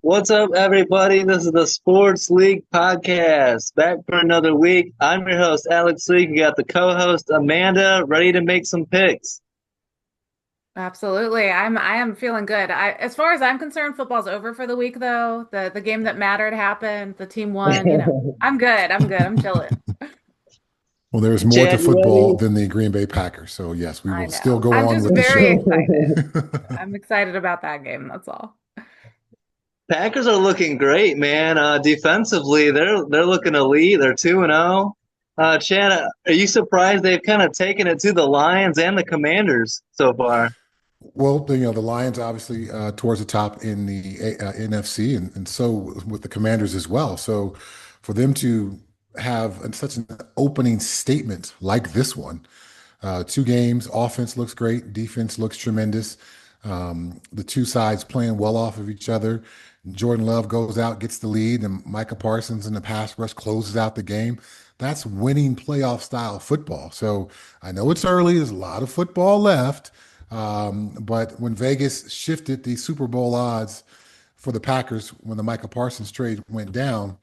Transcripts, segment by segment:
What's up, everybody? This is the Sports League Podcast. Back for another week. I'm your host, Alex League. You got the co-host, Amanda, ready to make some picks. Absolutely. I am feeling good. As far as I'm concerned, football's over for the week though. The game that mattered happened. The team won, I'm good. I'm good. I'm chilling. Well, there's more to Chad, you football ready? than the Green Bay Packers. So, yes, we I will still know. go I'm on just with the very show. excited. I'm excited about that game, that's all. Packers are looking great, man. Defensively, they're looking elite. They're 2-0. Chad, are you surprised they've kind of taken it to the Lions and the Commanders so far? Well, the Lions obviously towards the top in the NFC, and so with the Commanders as well. So, for them to have such an opening statement like this one, two games, offense looks great, defense looks tremendous. The two sides playing well off of each other. Jordan Love goes out, gets the lead, and Micah Parsons in the pass rush closes out the game. That's winning playoff style football. So I know it's early, there's a lot of football left. But when Vegas shifted the Super Bowl odds for the Packers when the Micah Parsons trade went down,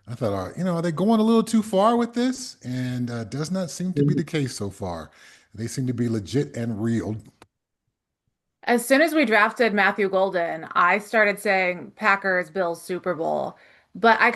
I thought, are they going a little too far with this? And does not seem to be the case so far. They seem to be legit and real. As soon as we drafted Matthew Golden, I started saying Packers, Bills, Super Bowl. But I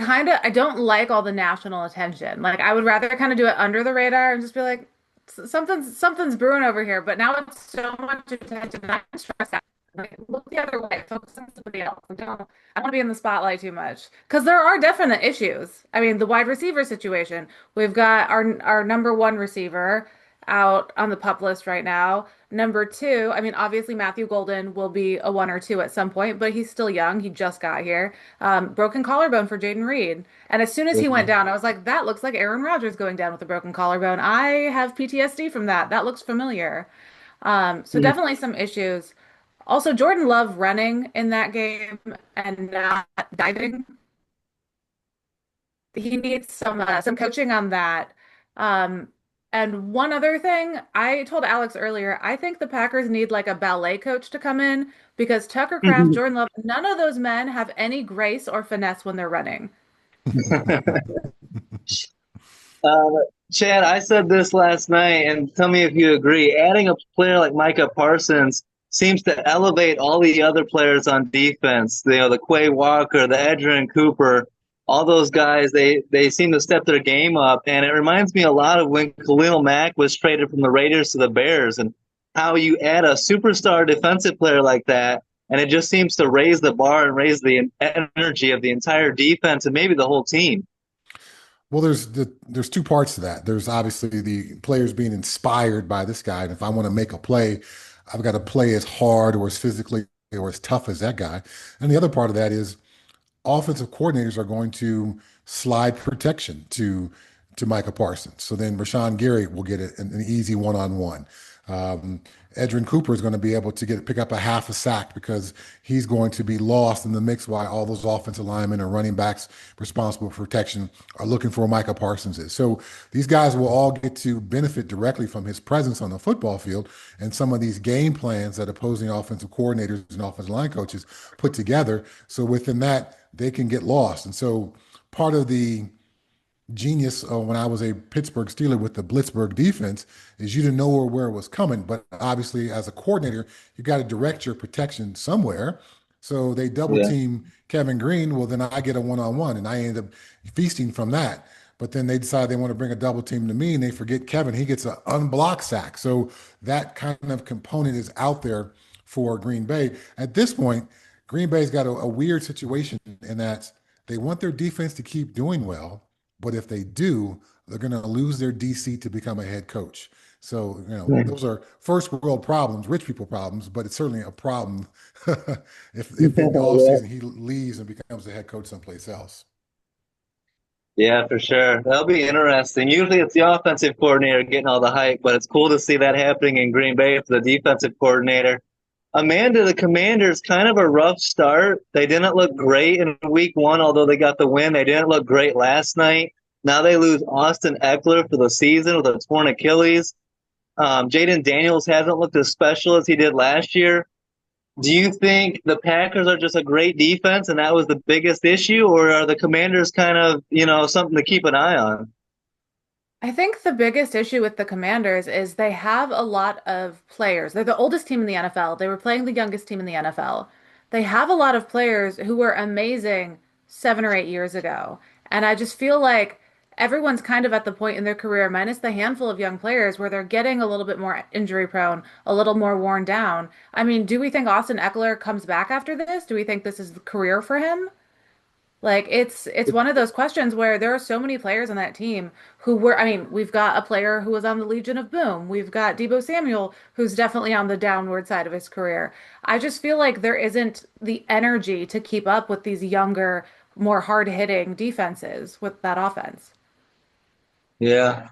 don't like all the national attention. Like I would rather kind of do it under the radar and just be like, something's brewing over here." But now it's so much attention that I'm stressed out. Like, look the other way, focus on somebody else. I don't want to be in the spotlight too much because there are definite issues. I mean, the wide receiver situation. We've got our number one receiver out on the pup list right now. Number two, I mean, obviously Matthew Golden will be a one or two at some point, but he's still young. He just got here. Broken collarbone for Jaden Reed. And as soon as he went down, I was like, that looks like Aaron Rodgers going down with a broken collarbone. I have PTSD from that. That looks familiar. So definitely some issues. Also, Jordan Love running in that game and not diving. He needs some coaching on that. Um, and one other thing, I told Alex earlier, I think the Packers need like a ballet coach to come in because Tucker Kraft, Jordan Love, none of those men have any grace or finesse when they're running. Uh, Chad, I said this last night, and tell me if you agree. Adding a player like Micah Parsons seems to elevate all the other players on defense. The Quay Walker, the Edgerrin Cooper, all those guys. They seem to step their game up, and it reminds me a lot of when Khalil Mack was traded from the Raiders to the Bears, and how you add a superstar defensive player like that, and it just seems to raise the bar and raise the energy of the entire defense and maybe the whole team. Well, there's two parts to that. There's obviously the players being inspired by this guy, and if I want to make a play, I've got to play as hard or as physically or as tough as that guy. And the other part of that is offensive coordinators are going to slide protection to Micah Parsons. So then Rashawn Gary will get an easy one-on-one. Um, Edgerrin Cooper is going to be able to pick up a half a sack because he's going to be lost in the mix while all those offensive linemen or running backs responsible for protection are looking for Micah Parsons is. So these guys will all get to benefit directly from his presence on the football field and some of these game plans that opposing offensive coordinators and offensive line coaches put together. So within that, they can get lost. And so part of the genius when I was a Pittsburgh Steeler with the Blitzburg defense is you didn't know where it was coming. But obviously, as a coordinator, you got to direct your protection somewhere. So they double Yeah. team Kevin Green. Well, then I get a one-on-one and I end up feasting from that. But then they decide they want to bring a double team to me and they forget Kevin. He gets an unblocked sack. So that kind of component is out there for Green Bay. At this point, Green Bay's got a weird situation in that they want their defense to keep doing well, but if they do, they're going to lose their DC to become a head coach. So, those are first world problems, rich people problems, but it's certainly a problem if in the offseason he leaves and becomes a head coach someplace else. Yeah, for sure. That'll be interesting. Usually it's the offensive coordinator getting all the hype, but it's cool to see that happening in Green Bay for the defensive coordinator. Amanda, the Commanders, kind of a rough start. They didn't look great in week one, although they got the win. They didn't look great last night. Now they lose Austin Eckler for the season with a torn Achilles. Jaden Daniels hasn't looked as special as he did last year. Do you think the Packers are just a great defense and that was the biggest issue, or are the Commanders kind of, something to keep an eye on? I think the biggest issue with the Commanders is they have a lot of players. They're the oldest team in the NFL. They were playing the youngest team in the NFL. They have a lot of players who were amazing 7 or 8 years ago. And I just feel like everyone's kind of at the point in their career, minus the handful of young players, where they're getting a little bit more injury prone, a little more worn down. I mean, do we think Austin Eckler comes back after this? Do we think this is the career for him? Like it's one of those questions where there are so many players on that team who were, I mean, we've got a player who was on the Legion of Boom. We've got Debo Samuel, who's definitely on the downward side of his career. I just feel like there isn't the energy to keep up with these younger, more hard-hitting defenses with that offense. Yeah.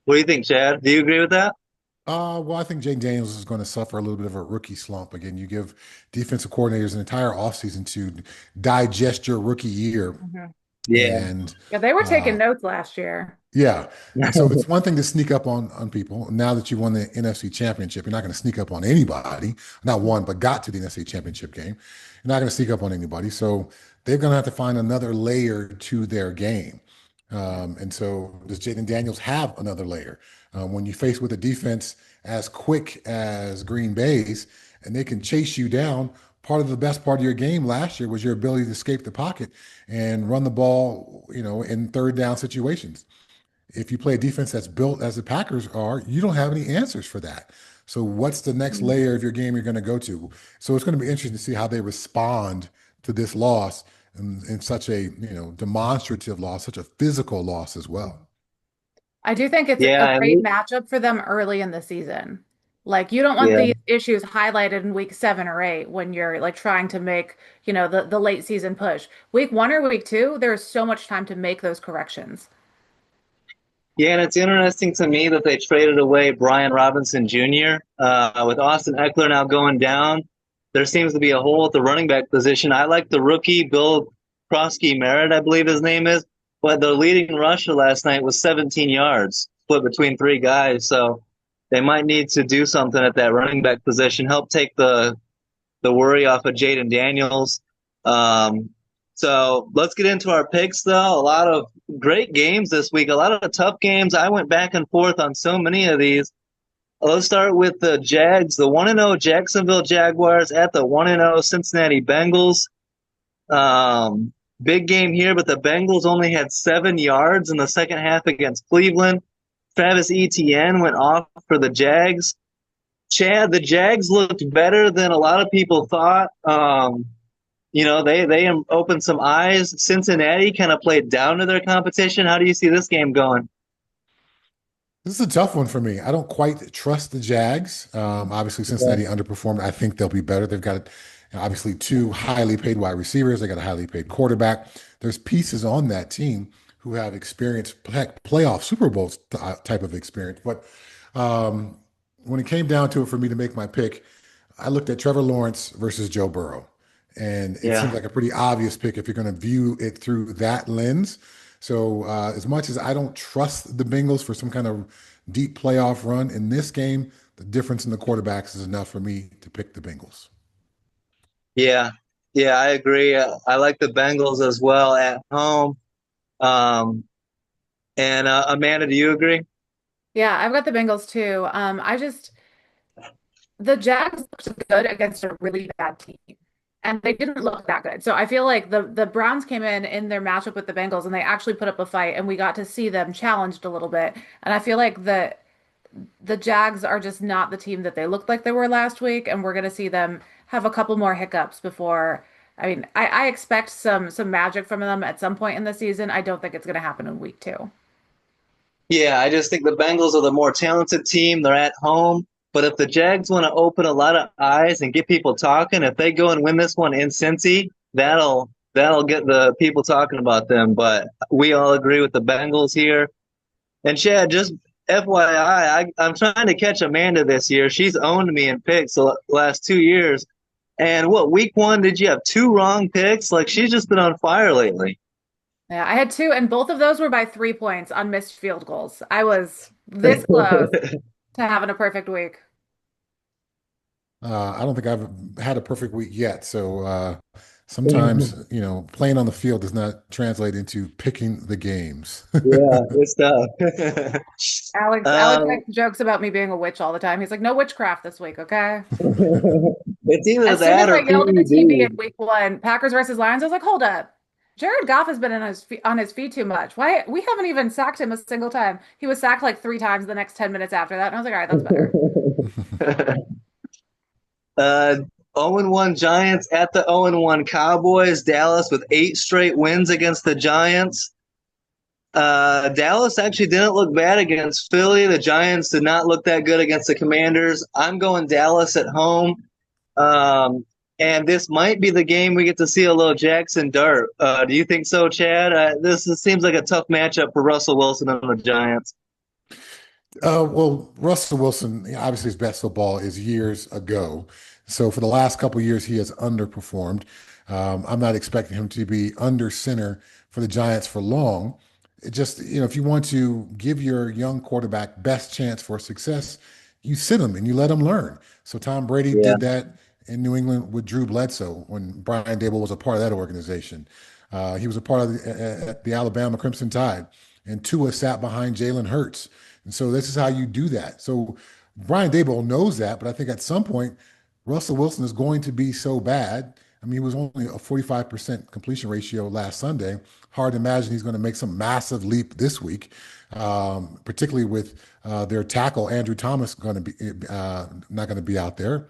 What do you think, Chad? Do you agree with that? Well, I think Jane Daniels is going to suffer a little bit of a rookie slump. Again, you give defensive coordinators an entire offseason to digest your rookie year. Mhm. Yeah. And Yeah, they were taking uh, notes last year. yeah. And so it's one thing to sneak up on people. Now that you won the NFC Championship, you're not going to sneak up on anybody. Not one, but got to the NFC Championship game. You're not going to sneak up on anybody. So they're going to have to find another layer to their game. And so does Jaden Daniels have another layer? When you face with a defense as quick as Green Bay's and they can chase you down, part of the best part of your game last year was your ability to escape the pocket and run the ball, in third down situations. If you play a defense that's built as the Packers are, you don't have any answers for that. So what's the next layer of your game you're going to go to? So it's going to be interesting to see how they respond to this loss in such a, demonstrative loss, such a physical loss as well. I do think it's a Yeah, great and matchup for them early in the season. Like you don't want yeah. these issues highlighted in week 7 or 8 when you're like trying to make, the late season push. Week 1 or week 2, there's so much time to make those corrections. Yeah, and it's interesting to me that they traded away Brian Robinson Jr. With Austin Eckler now going down. There seems to be a hole at the running back position. I like the rookie, Bill Krosky Merritt, I believe his name is. But the leading rusher last night was 17 yards, split between three guys. So they might need to do something at that running back position, help take the worry off of Jaden Daniels. Um, so let's get into our picks, though. A lot of great games this week, a lot of tough games. I went back and forth on so many of these. Let's start with the Jags, the 1-0 Jacksonville Jaguars at the 1-0 Cincinnati Bengals. Big game here, but the Bengals only had 7 yards in the second half against Cleveland. Travis Etienne went off for the Jags. Chad, the Jags looked better than a lot of people thought. They opened some eyes. Cincinnati kind of played down to their competition. How do you see this game going? This is a tough one for me. I don't quite trust the Jags. Obviously, Cincinnati underperformed. I think they'll be better. They've got, obviously two highly paid wide receivers. They got a highly paid quarterback. There's pieces on that team who have experience, playoff Super Bowl type of experience. But um, when it came down to it for me to make my pick, I looked at Trevor Lawrence versus Joe Burrow. And it seems Yeah. like a pretty obvious pick if you're going to view it through that lens. So, as much as I don't trust the Bengals for some kind of deep playoff run in this game, the difference in the quarterbacks is enough for me to pick the Bengals. Yeah. Yeah, I agree. I like the Bengals as well at home. Um, and Amanda, do you agree? Yeah, I've got the Bengals too. The Jags looked good against a really bad team. And they didn't look that good. So I feel like the Browns came in their matchup with the Bengals and they actually put up a fight and we got to see them challenged a little bit. And I feel like the Jags are just not the team that they looked like they were last week, and we're going to see them have a couple more hiccups before. I mean, I expect some magic from them at some point in the season. I don't think it's going to happen in week 2. Yeah, I just think the Bengals are the more talented team. They're at home. But if the Jags want to open a lot of eyes and get people talking, if they go and win this one in Cincy, that'll get the people talking about them. But we all agree with the Bengals here. And Chad, just FYI, I'm trying to catch Amanda this year. She's owned me in picks the last 2 years. And what, week one, did you have two wrong picks? Like, she's just been on fire lately. Yeah, I had two, and both of those were by 3 points on missed field goals. I was this close to having a perfect week. I don't think I've had a perfect week yet. So sometimes, playing on the field does not translate into picking the games. Yeah, good stuff. Alex Um, makes jokes about me being a witch all the time. He's like, no witchcraft this week, okay? it's either As soon as that I or yelled at the TV in PED. week one, Packers versus Lions, I was like, hold up. Jared Goff has been on his feet too much. Why we haven't even sacked him a single time. He was sacked like 3 times the next 10 minutes after that. And I was like, all right, that's better. uh, 0-1 Giants at the 0-1 Cowboys. Dallas with 8 straight wins against the Giants. Dallas actually didn't look bad against Philly. The Giants did not look that good against the Commanders. I'm going Dallas at home. Um, and this might be the game we get to see a little Jackson Dart. Do you think so, Chad? Seems like a tough matchup for Russell Wilson and the Giants. Well, Russell Wilson, obviously his best football is years ago. So for the last couple of years, he has underperformed. I'm not expecting him to be under center for the Giants for long. It just, if you want to give your young quarterback best chance for success, you sit him and you let him learn. So Tom Brady Yeah. did that in New England with Drew Bledsoe when Brian Dable was a part of that organization. He was a part of the Alabama Crimson Tide, and Tua sat behind Jalen Hurts. And so this is how you do that. So Brian Daboll knows that, but I think at some point, Russell Wilson is going to be so bad. I mean, he was only a 45% completion ratio last Sunday. Hard to imagine he's going to make some massive leap this week, particularly with their tackle, Andrew Thomas, going to be not going to be out there.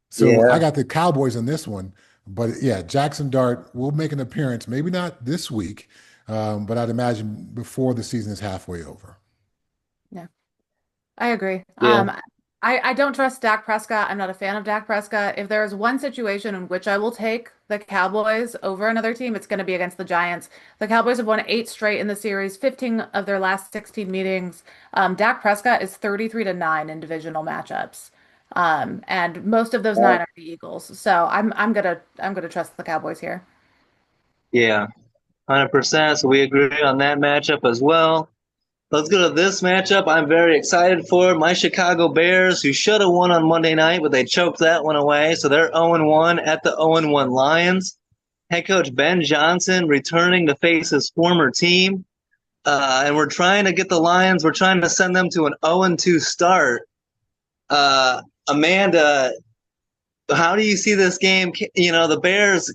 So I Yeah. got the Cowboys in this one. But yeah, Jackson Dart will make an appearance, maybe not this week, but I'd imagine before the season is halfway over. Yeah. I agree. Yeah. I don't trust Dak Prescott. I'm not a fan of Dak Prescott. If there is one situation in which I will take the Cowboys over another team, it's going to be against the Giants. The Cowboys have won 8 straight in the series, 15 of their last 16 meetings. Dak Prescott is 33-9 in divisional matchups. And most of those nine are the Eagles. So I'm gonna trust the Cowboys here. Yeah. 100%. So we agree on that matchup as well. Let's go to this matchup I'm very excited for. My Chicago Bears, who should have won on Monday night, but they choked that one away. So they're 0-1 at the 0-1 Lions. Head coach Ben Johnson returning to face his former team. And we're trying to get the Lions, we're trying to send them to an 0-2 start. Amanda, how do you see this game? The Bears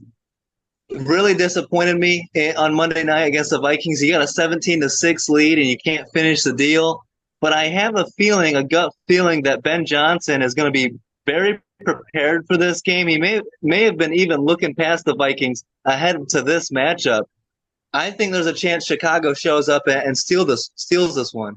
really disappointed me on Monday night against the Vikings. You got a 17-6 lead and you can't finish the deal. But I have a gut feeling that Ben Johnson is going to be very prepared for this game. He may have been even looking past the Vikings ahead to this matchup. I think there's a chance Chicago shows up and steals this one.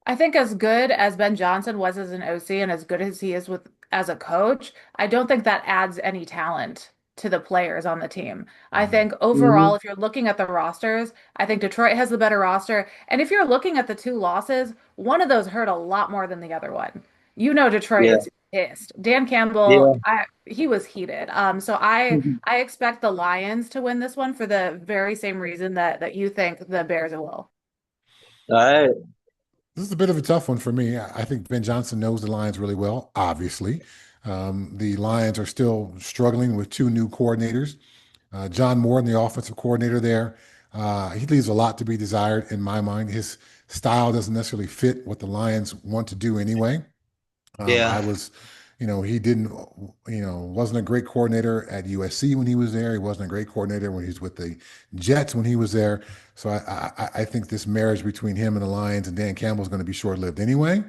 I think as good as Ben Johnson was as an OC and as good as he is with as a coach, I don't think that adds any talent to the players on the team. I think overall, Mm-hmm. if you're looking at the rosters, I think Detroit has the better roster. And if you're looking at the two losses, one of those hurt a lot more than the other one. You know Detroit Yeah. is pissed. Dan Campbell, Yeah. he was heated. So I expect the Lions to win this one for the very same reason that you think the Bears will. All right. This is a bit of a tough one for me. I think Ben Johnson knows the Lions really well, obviously. The Lions are still struggling with two new coordinators. John Moore, the offensive coordinator there, he leaves a lot to be desired in my mind. His style doesn't necessarily fit what the Lions want to do anyway. I Yeah. was, he didn't, wasn't a great coordinator at USC when he was there. He wasn't a great coordinator when he was with the Jets when he was there. So I think this marriage between him and the Lions and Dan Campbell is going to be short-lived anyway.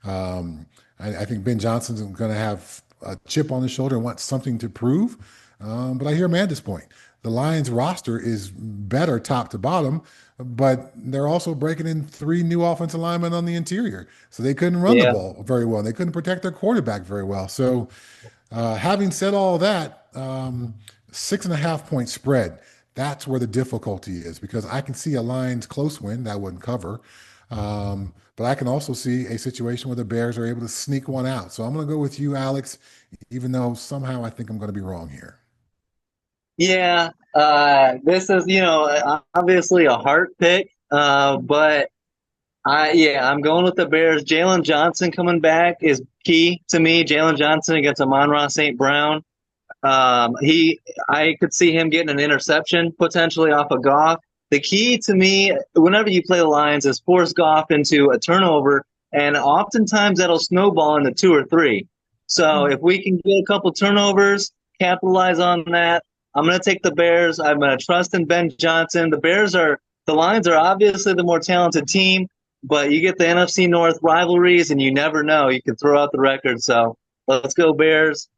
I think Ben Johnson's going to have a chip on his shoulder and want something to prove. But I hear Amanda's point. The Lions roster is better top to bottom, but they're also breaking in three new offensive linemen on the interior. So they couldn't run the Yeah. ball very well. They couldn't protect their quarterback very well. So having said all that, 6.5 point spread, that's where the difficulty is because I can see a Lions close win that wouldn't cover. But I can also see a situation where the Bears are able to sneak one out. So I'm going to go with you, Alex, even though somehow I think I'm going to be wrong here. Yeah, this is, obviously a heart pick, but I'm going with the Bears. Jalen Johnson coming back is key to me. Jalen Johnson against Amon-Ra St. Brown. I could see him getting an interception potentially off of Goff. The key to me, whenever you play the Lions, is force Goff into a turnover, and oftentimes that'll snowball into two or three. So Mhm. if we can get a couple turnovers, capitalize on that, I'm going to take the Bears. I'm going to trust in Ben Johnson. The Lions are obviously the more talented team, but you get the NFC North rivalries, and you never know. You can throw out the record. So let's go Bears.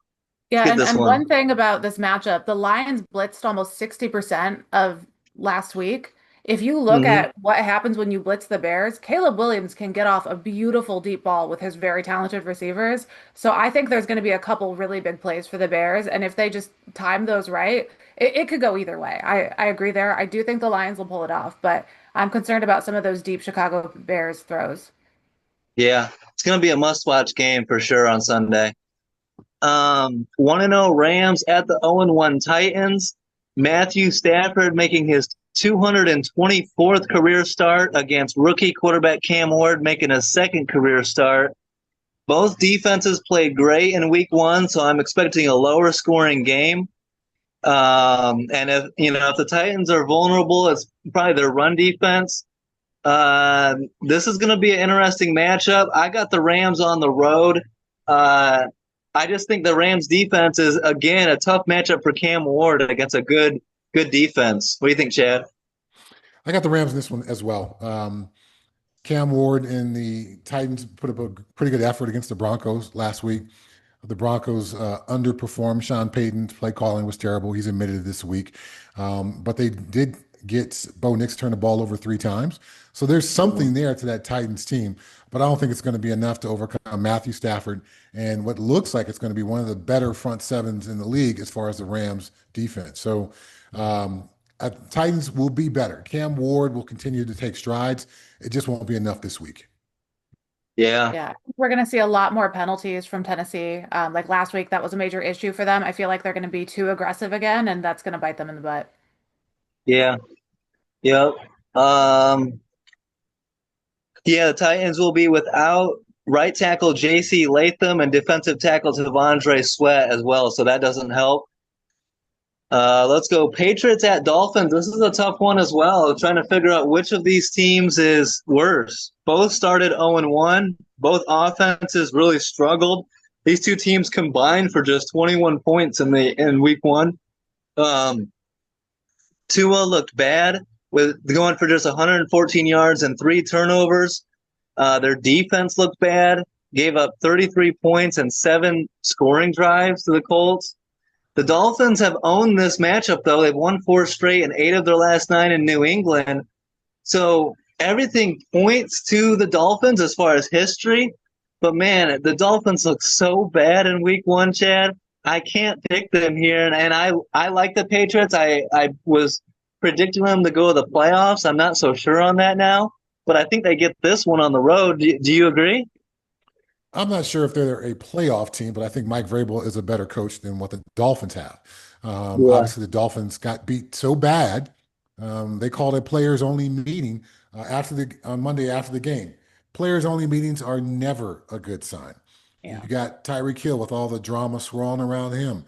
Let's Yeah, get and, this and one. one thing about this matchup, the Lions blitzed almost 60% of last week. If you look Hmm. at what happens when you blitz the Bears, Caleb Williams can get off a beautiful deep ball with his very talented receivers. So I think there's going to be a couple really big plays for the Bears. And if they just time those right, it could go either way. I agree there. I do think the Lions will pull it off, but I'm concerned about some of those deep Chicago Bears throws. Yeah, it's going to be a must-watch game for sure on Sunday. 1-0 Rams at the 0-1 Titans. Matthew Stafford making his 224th career start against rookie quarterback Cam Ward making a second career start. Both defenses played great in week one, so I'm expecting a lower scoring game. And if the Titans are vulnerable, it's probably their run defense. This is going to be an interesting matchup. I got the Rams on the road. Uh, I just think the Rams defense is again a tough matchup for Cam Ward against a good defense. What do you think, Chad? I got the Rams in this one as well. Cam Ward and the Titans put up a pretty good effort against the Broncos last week. The Broncos underperformed. Sean Payton's play calling was terrible. He's admitted it this week. But they did get Bo Nix turn the ball over 3 times. So there's something there to that Titans team. But I don't think it's going to be enough to overcome Matthew Stafford and what looks like it's going to be one of the better front sevens in the league as far as the Rams defense. So Titans will be better. Cam Ward will continue to take strides. It just won't be enough this week. Yeah, Yeah, we're going to see a lot more penalties from Tennessee. Like last week, that was a major issue for them. I feel like they're going to be too aggressive again, and that's going to bite them in the butt. yeah, yep. Um, yeah, the Titans will be without right tackle J.C. Latham and defensive tackle Devondre Sweat as well, so that doesn't help. Let's go Patriots at Dolphins. This is a tough one as well. Trying to figure out which of these teams is worse. Both started 0-1. Both offenses really struggled. These two teams combined for just 21 points in week one. Um, Tua looked bad with going for just 114 yards and 3 turnovers. Their defense looked bad. Gave up 33 points and 7 scoring drives to the Colts. The Dolphins have owned this matchup, though. They've won 4 straight and 8 of their last 9 in New England. So everything points to the Dolphins as far as history. But man, the Dolphins look so bad in week one, Chad. I can't pick them here. And I like the Patriots. I was predicting them to go to the playoffs. I'm not so sure on that now. But I think they get this one on the road. Do you agree? I'm not sure if they're a playoff team, but I think Mike Vrabel is a better coach than what the Dolphins have. Yeah. Obviously, the Dolphins got beat so bad, they called a players only meeting after the on Monday after the game. Players only meetings are never a good sign. You Yeah. got Tyreek Hill with all the drama swirling around him,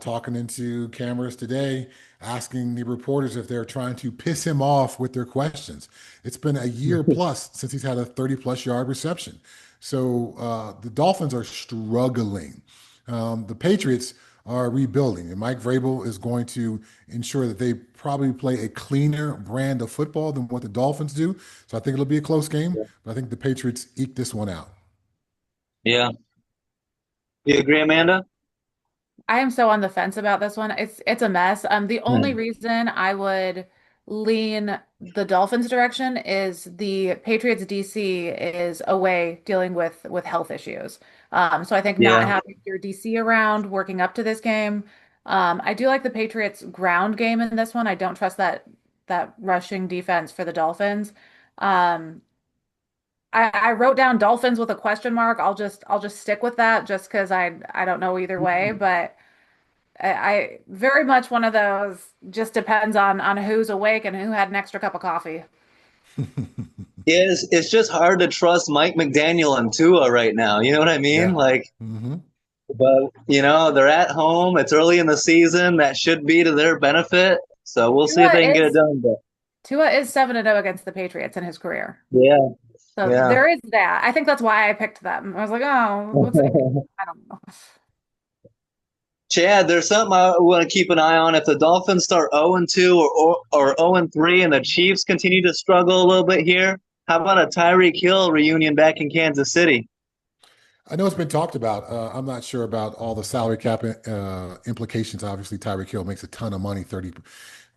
talking into cameras today, asking the reporters if they're trying to piss him off with their questions. It's been a year plus since he's had a 30 plus yard reception. So the Dolphins are struggling. The Patriots are rebuilding, and Mike Vrabel is going to ensure that they probably play a cleaner brand of football than what the Dolphins do. So I think it'll be a close game, but I think the Patriots eke this one out. Yeah. You agree, Amanda? I am so on the fence about this one. It's a mess. The only Hmm. reason I would lean the Dolphins direction is the Patriots DC is away dealing with health issues. So I think not Yeah. having your DC around working up to this game. I do like the Patriots ground game in this one. I don't trust that rushing defense for the Dolphins. Um, I wrote down Dolphins with a question mark. I'll just stick with that just because I don't know either way, but. I very much one of those just depends on who's awake and who had an extra cup of coffee. It's just hard to trust Mike McDaniel and Tua right now. You know what I mean? Yeah. Like, Hmm. but they're at home. It's early in the season. That should be to their benefit. So we'll see if Tua they can get it is done. But Tua is 7-0 against the Patriots in his career. yeah, So yeah. there is that. I think that's why I picked them. I was like, oh, what's I don't know. Chad, there's something I want to keep an eye on. If the Dolphins start 0-2 or 0-3 and the Chiefs continue to struggle a little bit here, how about a Tyreek Hill reunion back in Kansas City? I know it's been talked about. I'm not sure about all the salary cap implications. Obviously, Tyreek Hill makes a ton of money, 30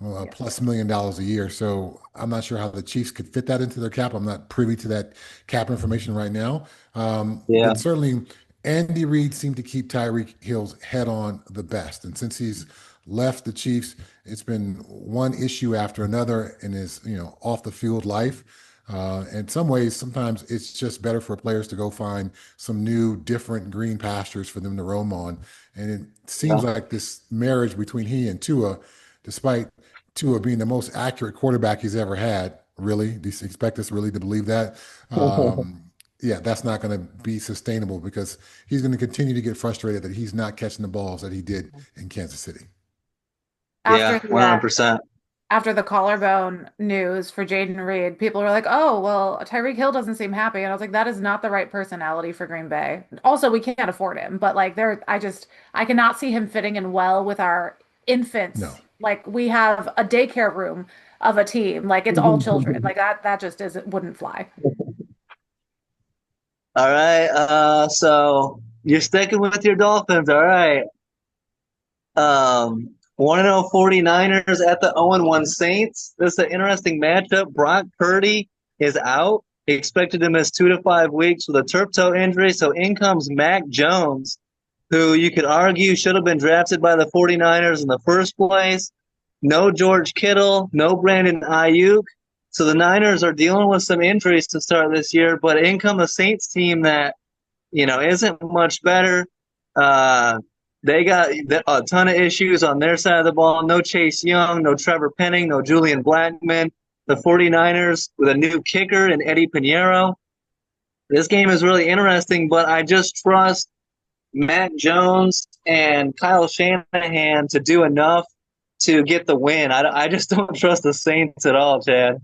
Yeah. plus $1 million a year. So I'm not sure how the Chiefs could fit that into their cap. I'm not privy to that cap information right now. Yeah. But certainly, Andy Reid seemed to keep Tyreek Hill's head on the best. And since he's left the Chiefs, it's been one issue after another in his, off the field life. In some ways, sometimes it's just better for players to go find some new, different green pastures for them to roam on. And it seems Yeah. like this marriage between he and Tua, despite Tua being the most accurate quarterback he's ever had, really, do you expect us really to believe that? Um, yeah, that's not going to be sustainable because he's going to continue to get frustrated that he's not catching the balls that he did in Kansas City. After Yeah, the 100%. after the collarbone news for Jaden Reed, people were like, "Oh, well, Tyreek Hill doesn't seem happy," and I was like, "That is not the right personality for Green Bay." Also, we can't afford him, but like, I cannot see him fitting in well with our No. infants. Like, we have a daycare room of a team, like it's all children. Like that just isn't wouldn't fly. All right. So you're sticking with your Dolphins. All right. 1-0 49ers at the 0-1 Saints. This is an interesting matchup. Brock Purdy is out. He expected to miss 2 to 5 weeks with a turf toe injury. So in comes Mac Jones, who you could argue should have been drafted by the 49ers in the first place. No George Kittle, no Brandon Ayuk. So the Niners are dealing with some injuries to start this year, but in come the Saints team that isn't much better. Uh, they got a ton of issues on their side of the ball. No Chase Young, no Trevor Penning, no Julian Blackman. The 49ers with a new kicker in Eddie Pinheiro. This game is really interesting, but I just trust Matt Jones and Kyle Shanahan to do enough to get the win. I just don't trust the Saints at all, Chad.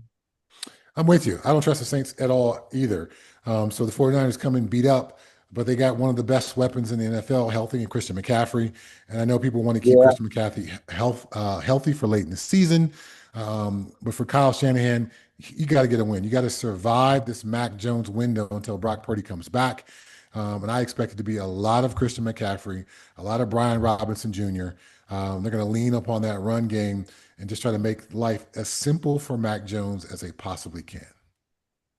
I'm with you. I don't trust the Saints at all either. So the 49ers come in beat up, but they got one of the best weapons in the NFL healthy in Christian McCaffrey. And I know people want to keep Yeah. Christian McCaffrey healthy for late in the season. But for Kyle Shanahan, you got to get a win. You got to survive this Mac Jones window until Brock Purdy comes back. And I expect it to be a lot of Christian McCaffrey, a lot of Brian Robinson Jr. They're going to lean upon that run game and just try to make life as simple for Mac Jones as they possibly can.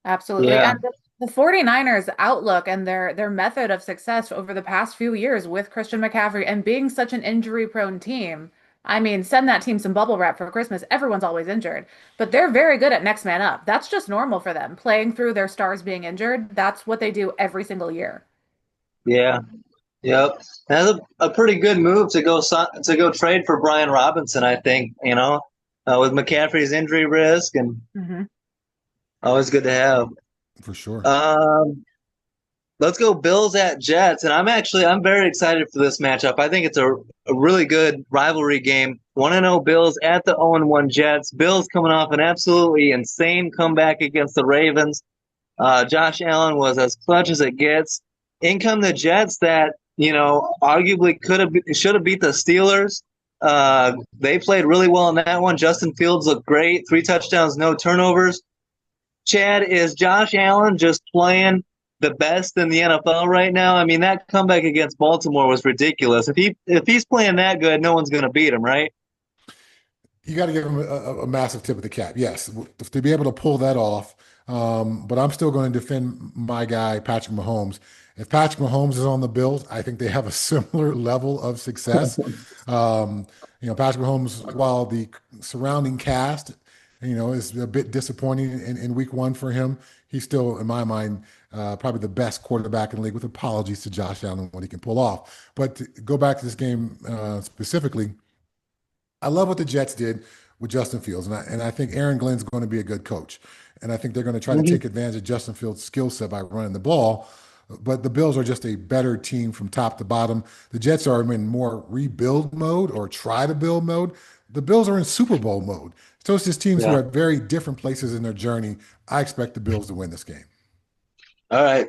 Absolutely. Yeah. And the 49ers outlook and their method of success over the past few years with Christian McCaffrey and being such an injury-prone team. I mean, send that team some bubble wrap for Christmas. Everyone's always injured, but they're very good at next man up. That's just normal for them. Playing through their stars being injured, that's what they do every single year. Yeah. Yep. That's a pretty good move to go trade for Brian Robinson, I think, with McCaffrey's injury risk and Hmm. always good to have. For sure. Um, let's go Bills at Jets, and I'm very excited for this matchup. I think it's a really good rivalry game. 1-0 Bills at the 0-1 Jets. Bills coming off an absolutely insane comeback against the Ravens. Josh Allen was as clutch as it gets. In come the Jets that, arguably should have beat the Steelers. They played really well in that one. Justin Fields looked great. 3 touchdowns, no turnovers. Chad, is Josh Allen just playing the best in the NFL right now? I mean, that comeback against Baltimore was ridiculous. If he's playing that good, no one's going to beat him, right? You got to give him a massive tip of the cap. Yes, to be able to pull that off. But I'm still going to defend my guy, Patrick Mahomes. If Patrick Mahomes is on the Bills, I think they have a similar level of success. Patrick Mahomes, while the surrounding cast, is a bit disappointing in week one for him, he's still, in my mind, probably the best quarterback in the league, with apologies to Josh Allen, what he can pull off. But to go back to this game specifically, I love what the Jets did. with Justin Fields, and I think Aaron Glenn's going to be a good coach, and I think they're going to try to Mhm. take advantage of Justin Fields' skill set by running the ball. But the Bills are just a better team from top to bottom. The Jets are in more rebuild mode or try to build mode. The Bills are in Super Bowl mode. So it's just teams who Yeah. are at very different places in their journey. I expect the Bills to win this game. All right.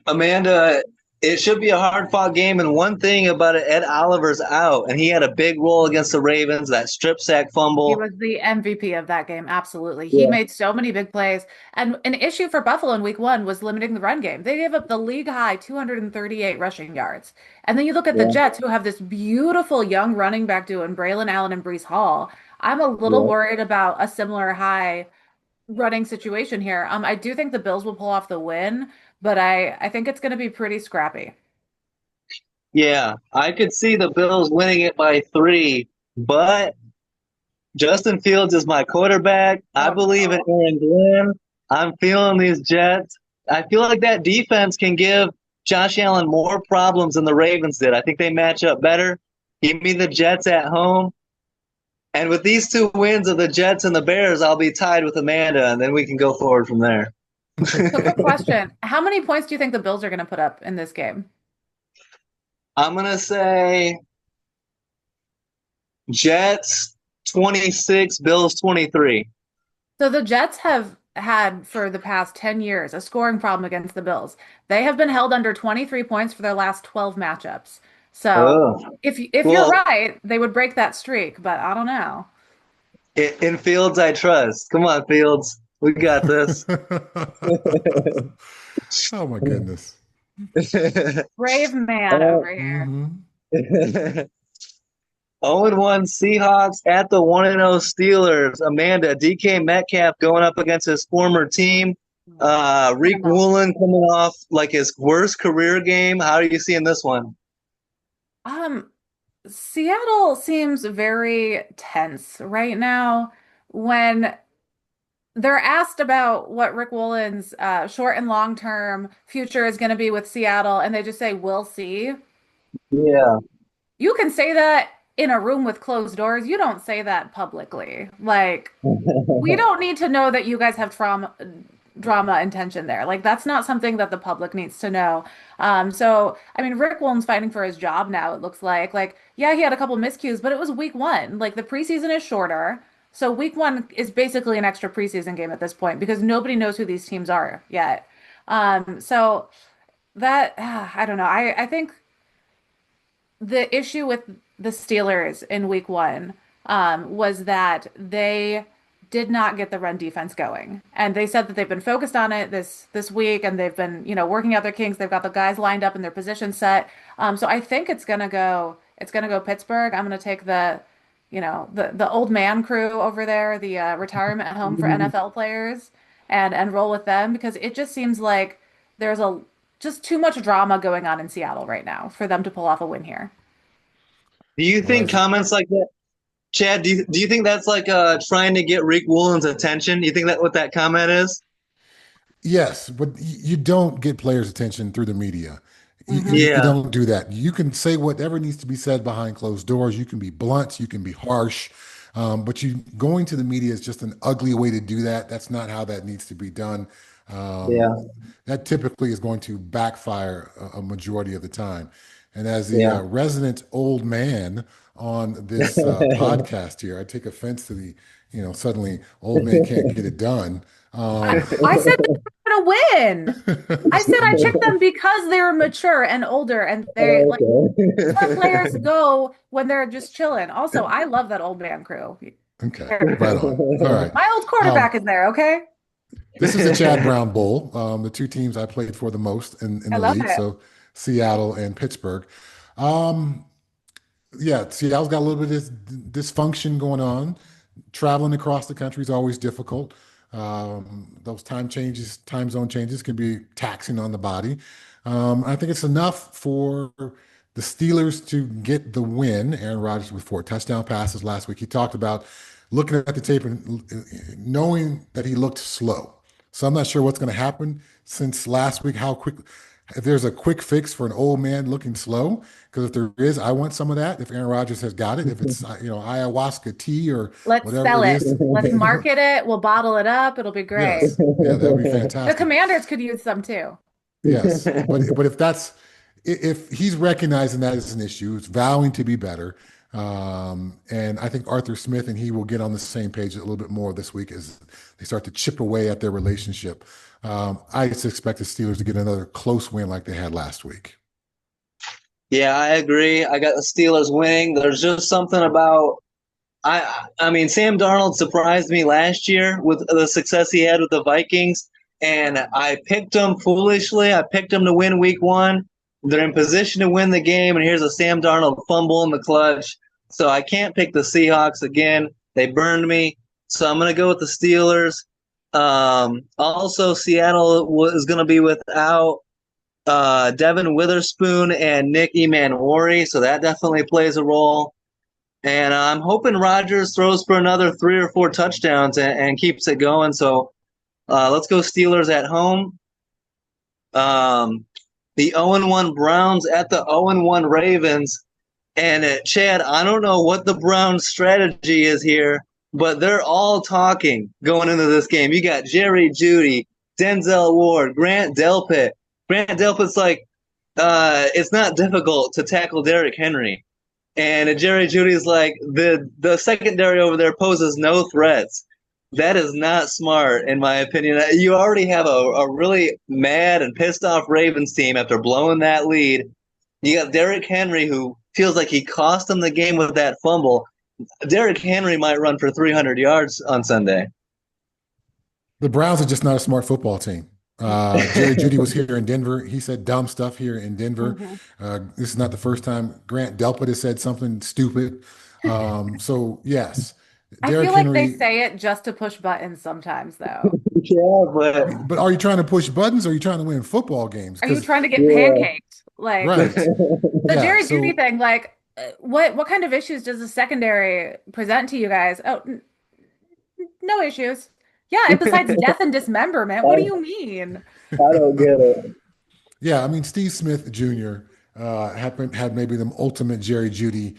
Amanda, it should be a hard fought game. And one thing about it, Ed Oliver's out, and he had a big role against the Ravens, that strip sack He fumble. was the MVP of that game. Absolutely. He Yeah. made so many big plays. And an issue for Buffalo in week one was limiting the run game. They gave up the league high 238 rushing yards. And then you look at the Yeah. Jets, who have this beautiful young running back duo in Braylon Allen and Brees Hall. I'm a little Yeah. worried about a similar high running situation here. I do think the Bills will pull off the win, but I think it's going to be pretty scrappy. Yeah. I could see the Bills winning it by 3, but Justin Fields is my quarterback. I Oh believe in no. Aaron Glenn. I'm feeling these Jets. I feel like that defense can give Josh Allen more problems than the Ravens did. I think they match up better. Give me the Jets at home. And with these two wins of the Jets and the Bears, I'll be tied with Amanda, and then we can go forward from there. So quick question. How many points do you think the Bills are going to put up in this game? I'm going to say Jets 26, Bills 23. So the Jets have had for the past 10 years a scoring problem against the Bills. They have been held under 23 points for their last 12 matchups. So Oh. if you're Well, right, they would break that streak, but I don't know. in Fields, I trust. Come on, Fields. We got this. Oh my goodness. Brave man Uh, over here. Hmm. 0-1 Seahawks at the 1-0 Steelers. Amanda, DK Metcalf going up against his former team. I Reek don't know. Woolen coming off like his worst career game. How are you seeing this one? Um, Seattle seems very tense right now when they're asked about what Rick Wollen's short and long term future is going to be with Seattle, and they just say, "We'll see." Yeah. You can say that in a room with closed doors. You don't say that publicly. Like, we don't need to know that you guys have drama and tension there. Like, that's not something that the public needs to know. So I mean, Rick Wallen's fighting for his job now, it looks like. Like, yeah, he had a couple miscues, but it was week one. Like, the preseason is shorter. So week one is basically an extra preseason game at this point because nobody knows who these teams are yet. So that I don't know. I think the issue with the Steelers in week one was that they did not get the run defense going. And they said that they've been focused on it this week and they've been, working out their kinks. They've got the guys lined up in their position set. So I think it's gonna go Pittsburgh. I'm gonna take the old man crew over there, the retirement home for NFL players and roll with them because it just seems like there's a just too much drama going on in Seattle right now for them to pull off a win here. Do you Well, think as comments like that, Chad? Do you think that's like trying to get Reek Woolen's attention? You think that what that comment is? Yes, but you don't get players' attention through the media. Hmm. You Yeah. don't do that. You can say whatever needs to be said behind closed doors. You can be blunt, you can be harsh, but you going to the media is just an ugly way to do that. That's not how that needs to be done. Um, Yeah. that typically is going to backfire a majority of the time. And as the Yeah. resident old man on this podcast here, I take offense to the, suddenly old man can't get it done. I, Um, I said they were gonna win. I said I picked them because they're mature and older and they like let players Okay. go when they're just chilling. Also, I love that old man crew. Okay, right on. All right. My old Um, quarterback is there, okay? this is the Chad Brown Bowl, the two teams I played for the most in I the love league, it. so Seattle and Pittsburgh. Um, yeah, Seattle's got a little bit of dysfunction going on. Traveling across the country is always difficult. Those time zone changes can be taxing on the body. I think it's enough for the Steelers to get the win. Aaron Rodgers with 4 touchdown passes last week. He talked about looking at the tape and knowing that he looked slow. So I'm not sure what's going to happen since last week, how quick. if there's a quick fix for an old man looking slow, because if there is, I want some of that. If Aaron Rodgers has got it, if it's ayahuasca tea or Let's whatever sell it it. is, Let's market it. We'll bottle it up. It'll be great. yes, yeah, that would be The fantastic. Commanders could use some too. Yes, but if he's recognizing that as an issue, it's vowing to be better. And I think Arthur Smith and he will get on the same page a little bit more this week as they start to chip away at their relationship. I just expect the Steelers to get another close win like they had last week. Yeah, I agree. I got the Steelers winning. There's just something about I mean, Sam Darnold surprised me last year with the success he had with the Vikings, and I picked him foolishly. I picked him to win week 1. They're in position to win the game, and here's a Sam Darnold fumble in the clutch. So I can't pick the Seahawks again. They burned me. So I'm going to go with the Steelers. Also, Seattle is going to be without Devin Witherspoon and Nick Emmanwori, so that definitely plays a role. And I'm hoping Rodgers throws for another 3 or 4 touchdowns and keeps it going. So let's go Steelers at home. The 0-1 Browns at the 0-1 Ravens. And Chad, I don't know what the Browns' strategy is here, but they're all talking going into this game. You got Jerry Jeudy, Denzel Ward, Grant Delpit. Grant Delpit's like, it's not difficult to tackle Derrick Henry. And Jerry Jeudy's like, the secondary over there poses no threats. That is not smart, in my opinion. You already have a really mad and pissed off Ravens team after blowing that lead. You got Derrick Henry, who feels like he cost them the game with that fumble. Derrick Henry might run for 300 yards on Sunday. The Browns are just not a smart football team. Jerry Jeudy was here in Denver. He said dumb stuff here in Denver. This is not the first time Grant Delpit has said something stupid. So yes, I Derrick feel like Henry. they say it just to push buttons sometimes, though. Yeah, But are you trying to push buttons or are you trying to win football games? Are you 'Cause trying to get pancaked? Like right, the yeah. Jerry So Jeudy thing, like what kind of issues does the secondary present to you guys? Oh, no issues. Yeah, besides death and dismemberment. What do you mean? I don't get it. yeah, I mean Steve Smith Jr. Had maybe the ultimate Jerry Jeudy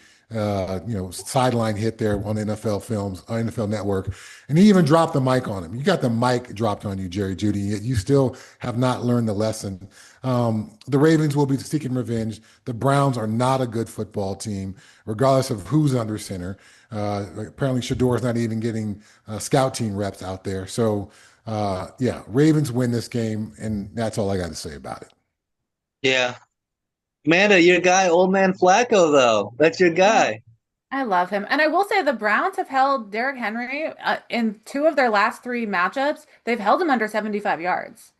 sideline hit there on NFL Films, NFL Network. And he even dropped the mic on him. You got the mic dropped on you, Jerry Jeudy, yet you still have not learned the lesson. The Ravens will be seeking revenge. The Browns are not a good football team, regardless of who's under center. Apparently, Shador is not even getting scout team reps out there. So, yeah, Ravens win this game, and that's all I got to say about it. Yeah. Amanda, your guy, old man Flacco, though. That's your guy. I love him. And I will say the Browns have held Derrick Henry in 2 of their last 3 matchups. They've held him under 75 yards.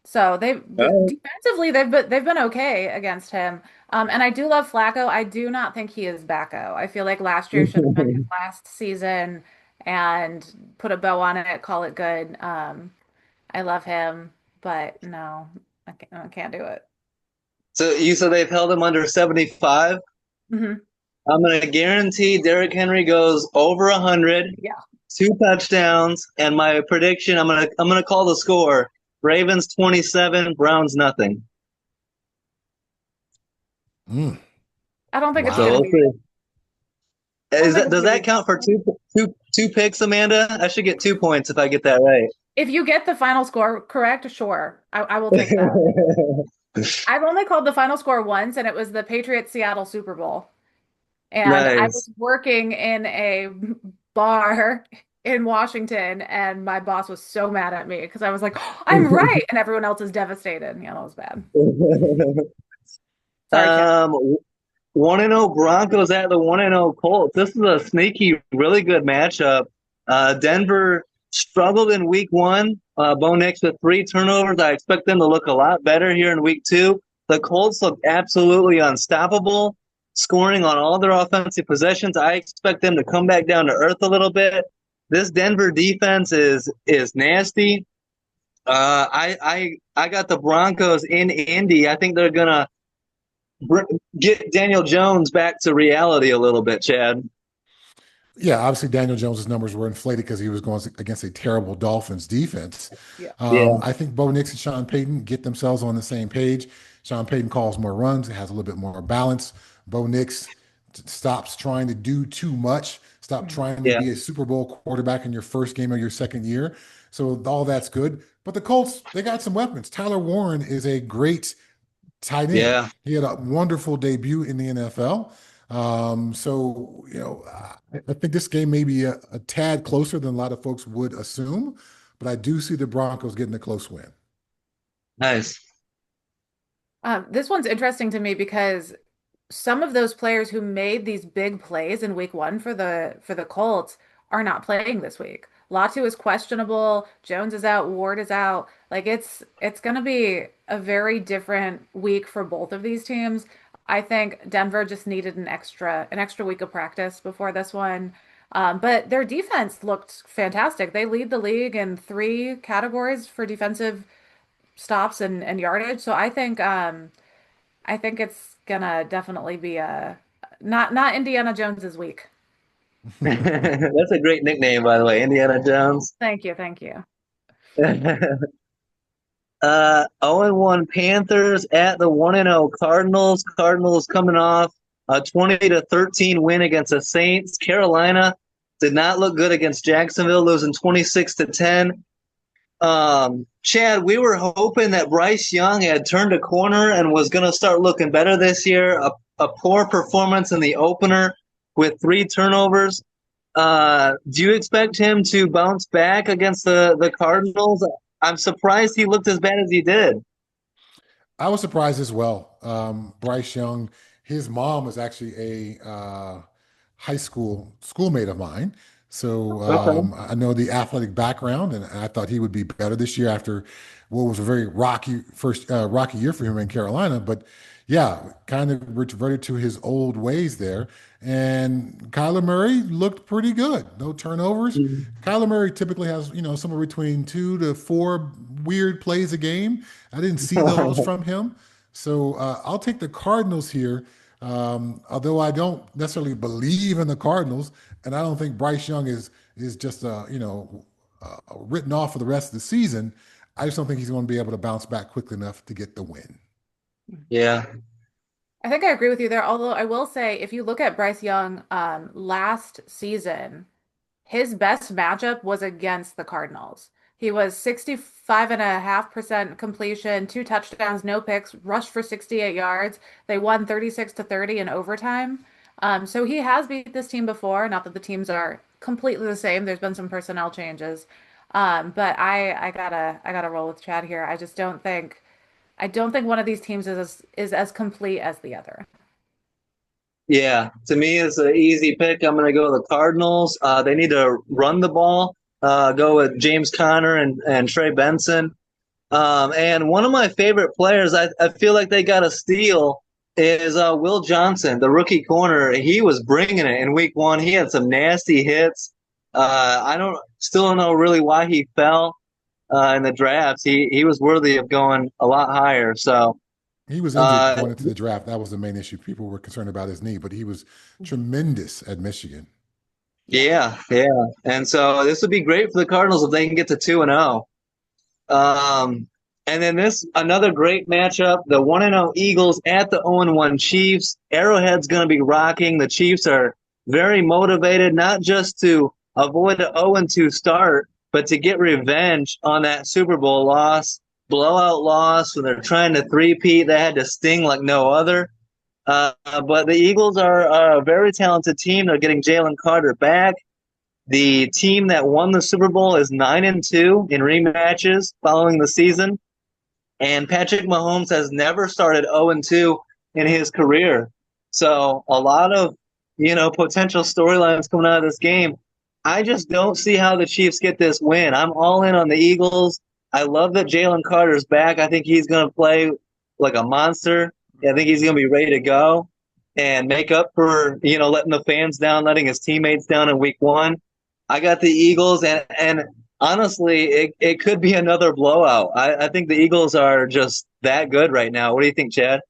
So defensively they've been okay against him. And I do love Flacco. I do not think he is Backo. I feel like last year should have been his last season and put a bow on it, call it good. I love him, but no, I can't do it. So you said they've held him under 75? hmm I'm going to guarantee Derrick Henry goes over 100, Yeah. 2 touchdowns, and my prediction, I'm going to call the score. Ravens 27, Browns nothing. Mm. I don't think it's Wow. gonna So be. we'll see. Does that Maybe. count for two picks, Amanda? I should get 2 points if I get that right. If you get the final score correct, sure. I will take that. I've only called the final score once, and it was the Patriots Seattle Super Bowl. And I Nice. was working in a bar in Washington, and my boss was so mad at me because I was like, "Oh, I'm right," and everyone else is devastated. Yeah, that was bad. Sorry, Chad. 1-0 Broncos at the 1-0 Colts. This is a sneaky, really good matchup. Denver struggled in week 1. Bo Nix with 3 turnovers. I expect them to look a lot better here in week 2. The Colts look absolutely unstoppable, scoring on all their offensive possessions. I expect them to come back down to earth a little bit. This Denver defense is nasty. I got the Broncos in Indy. I think they're gonna get Daniel Jones back to reality a little bit, Chad. Yeah, obviously Daniel Jones's numbers were inflated because he was going against a terrible Dolphins defense. Yeah. Yeah, I think Bo Nix and Sean Payton get themselves on the same page. Sean Payton calls more runs, has a little bit more balance. Bo Nix stops trying to do too much, stop Mhm. trying to yeah, be a Super Bowl quarterback in your first game of your second year. So all that's good. But the Colts, they got some weapons. Tyler Warren is a great tight end. yeah. He had a wonderful debut in the NFL. So, I think this game may be a tad closer than a lot of folks would assume, but I do see the Broncos getting a close win. Nice. This one's interesting to me because some of those players who made these big plays in week one for the Colts are not playing this week. Latu is questionable, Jones is out, Ward is out. Like it's gonna be a very different week for both of these teams. I think Denver just needed an extra week of practice before this one. But their defense looked fantastic. They lead the league in three categories for defensive stops and yardage. So I think it's gonna definitely be a not Indiana Jones's week. That's a great nickname, by the way, Indiana Jones. Thank you, thank you. 0-1 Panthers at the 1-0 Cardinals. Cardinals coming off a 20-13 win against the Saints. Carolina did not look good against Jacksonville, losing 26-10. Chad, we were hoping that Bryce Young had turned a corner and was going to start looking better this year. A poor performance in the opener with 3 turnovers. Do you expect him to bounce back against the Cardinals? I'm surprised he looked as bad as he did. I was surprised as well. Bryce Young, his mom was actually a high school schoolmate of mine. So Okay. I know the athletic background, and I thought he would be better this year after what was a very rocky year for him in Carolina. But yeah, kind of reverted to his old ways there. And Kyler Murray looked pretty good. No turnovers. Kyler Murray typically has, somewhere between 2 to 4 weird plays a game. I didn't see those from him. So I'll take the Cardinals here. Although I don't necessarily believe in the Cardinals, and I don't think Bryce Young is just written off for the rest of the season. I just don't think he's going to be able to bounce back quickly enough to get the win. Yeah. I think I agree with you there. Although I will say, if you look at Bryce Young last season, his best matchup was against the Cardinals. He was 65.5% completion, 2 touchdowns, no picks, rushed for 68 yards. They won 36-30 in overtime. So he has beat this team before. Not that the teams are completely the same. There's been some personnel changes. But I gotta roll with Chad here. I don't think one of these teams is as complete as the other. Yeah. To me, it's an easy pick. I'm going to go with the Cardinals. They need to run the ball. Go with James Conner and Trey Benson. And one of my favorite players, I feel like they got a steal, is Will Johnson, the rookie corner. He was bringing it in week one. He had some nasty hits. I don't know really why he fell in the drafts. He was worthy of going a lot higher. So He was injured uh, going into the draft. That was the main issue. People were concerned about his knee, but he was tremendous at Michigan. Yeah. yeah. And so this would be great for the Cardinals if they can get to 2-0. And then this another great matchup: the 1-0 Eagles at the 0-1 Chiefs. Arrowhead's going to be rocking. The Chiefs are very motivated, not just to avoid an 0-2 start, but to get revenge on that Super Bowl loss, blowout loss when they're trying to three-peat. They had to sting like no other. But the Eagles are a very talented team. They're getting Jalen Carter back. The team that won the Super Bowl is 9-2 in rematches following the season. And Patrick Mahomes has never started 0-2 in his career. So a lot of, potential storylines coming out of this game. I just don't see how the Chiefs get this win. I'm all in on the Eagles. I love that Jalen Carter's back. I think he's going to play like a monster. I think he's going to be ready to go and make up for, letting the fans down, letting his teammates down in week one. I got the Eagles, and honestly, it could be another blowout. I think the Eagles are just that good right now. What do you think, Chad?